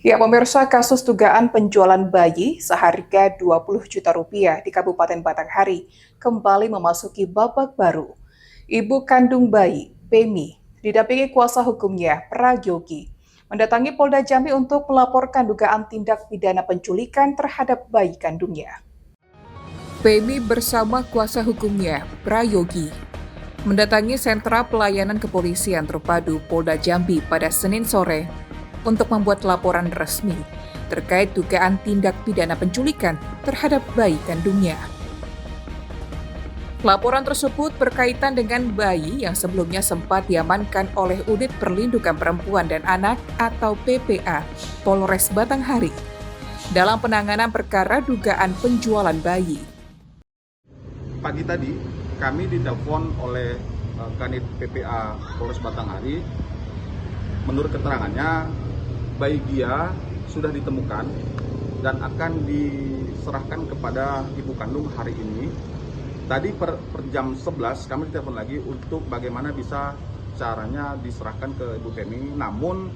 Ya, pemirsa, kasus dugaan penjualan bayi seharga 20 juta rupiah di Kabupaten Batanghari kembali memasuki babak baru. Ibu kandung bayi, Pemi, didampingi kuasa hukumnya, Prayogi, mendatangi Polda Jambi untuk melaporkan dugaan tindak pidana penculikan terhadap bayi kandungnya. Pemi bersama kuasa hukumnya, Prayogi, mendatangi Sentra Pelayanan Kepolisian Terpadu Polda Jambi pada Senin sore untuk membuat laporan resmi terkait dugaan tindak pidana penculikan terhadap bayi kandungnya. Laporan tersebut berkaitan dengan bayi yang sebelumnya sempat diamankan oleh Unit Perlindungan Perempuan dan Anak atau PPA Polres Batanghari dalam penanganan perkara dugaan penjualan bayi. Pagi tadi kami ditelepon oleh Kanit PPA Polres Batanghari. Menurut keterangannya, bayi Gia sudah ditemukan dan akan diserahkan kepada ibu kandung hari ini. Tadi per jam 11 kami ditelepon lagi untuk bagaimana bisa caranya diserahkan ke Ibu Pemi. Namun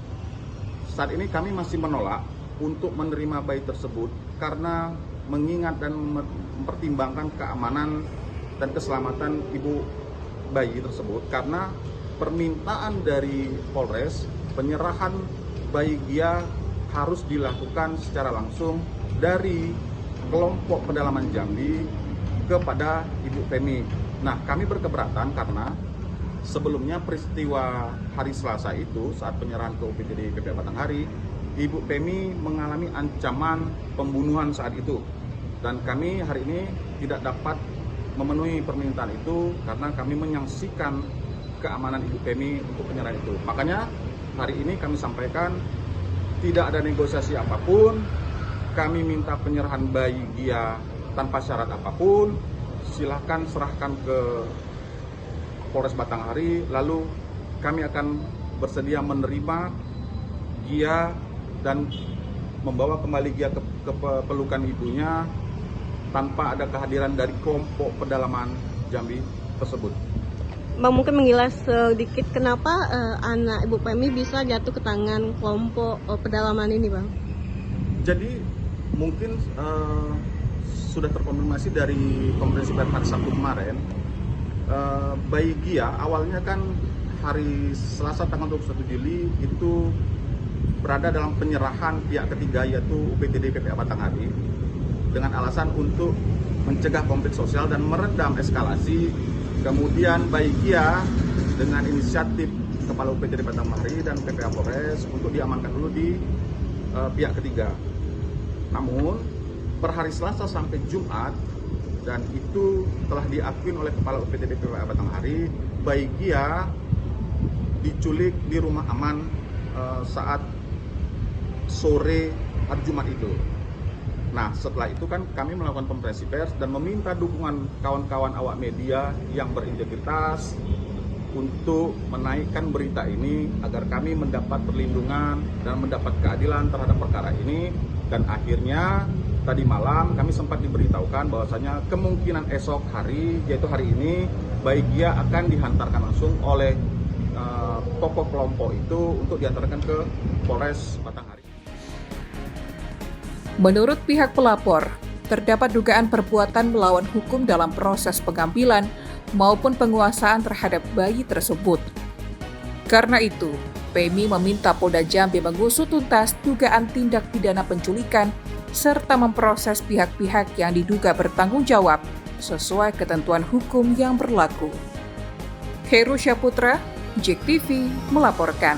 saat ini kami masih menolak untuk menerima bayi tersebut karena mengingat dan mempertimbangkan keamanan dan keselamatan ibu bayi tersebut, karena permintaan dari Polres penyerahan bayi Gia harus dilakukan secara langsung dari kelompok pedalaman Jambi kepada Ibu Pemi. Nah, kami berkeberatan karena sebelumnya peristiwa hari Selasa itu saat penyerahan ke UPTD PPA Batanghari, Ibu Pemi mengalami ancaman pembunuhan saat itu. Dan kami hari ini tidak dapat memenuhi permintaan itu karena kami menyaksikan keamanan Ibu Pemi untuk penyerahan itu. Makanya hari ini kami sampaikan tidak ada negosiasi apapun, kami minta penyerahan bayi Gia tanpa syarat apapun, silahkan serahkan ke Polres Batanghari, lalu kami akan bersedia menerima Gia dan membawa kembali Gia ke pelukan ibunya tanpa ada kehadiran dari kelompok pedalaman Jambi tersebut. Bang, mungkin mengilas sedikit kenapa anak Ibu Pemi bisa jatuh ke tangan kelompok pedalaman ini, Bang? Jadi mungkin sudah terkonfirmasi dari konferensi pers hari Sabtu kemarin, bayi Gia awalnya kan hari Selasa tanggal 21 Juli itu berada dalam penyerahan pihak ketiga yaitu UPTD PPA Batanghari dengan alasan untuk mencegah konflik sosial dan meredam eskalasi. Kemudian bayi Gia dengan inisiatif Kepala UPTD Batanghari dan PPA Polres untuk diamankan dulu di pihak ketiga. Namun per hari Selasa sampai Jumat, dan itu telah diakui oleh Kepala UPTD PPA Batanghari, bayi Gia diculik di rumah aman saat sore hari Jumat itu. Nah, setelah itu kan kami melakukan konferensi pers dan meminta dukungan kawan-kawan awak media yang berintegritas untuk menaikkan berita ini agar kami mendapat perlindungan dan mendapat keadilan terhadap perkara ini. Dan akhirnya tadi malam kami sempat diberitahukan bahwasanya kemungkinan esok hari, yaitu hari ini, bayi Gia akan dihantarkan langsung oleh tokoh kelompok itu untuk diantarkan ke Polres Batanghari. Menurut pihak pelapor, terdapat dugaan perbuatan melawan hukum dalam proses pengambilan maupun penguasaan terhadap bayi tersebut. Karena itu, Pemi meminta Polda Jambi mengusut tuntas dugaan tindak pidana penculikan serta memproses pihak-pihak yang diduga bertanggung jawab sesuai ketentuan hukum yang berlaku. Heru Syaputra, JEK TV melaporkan.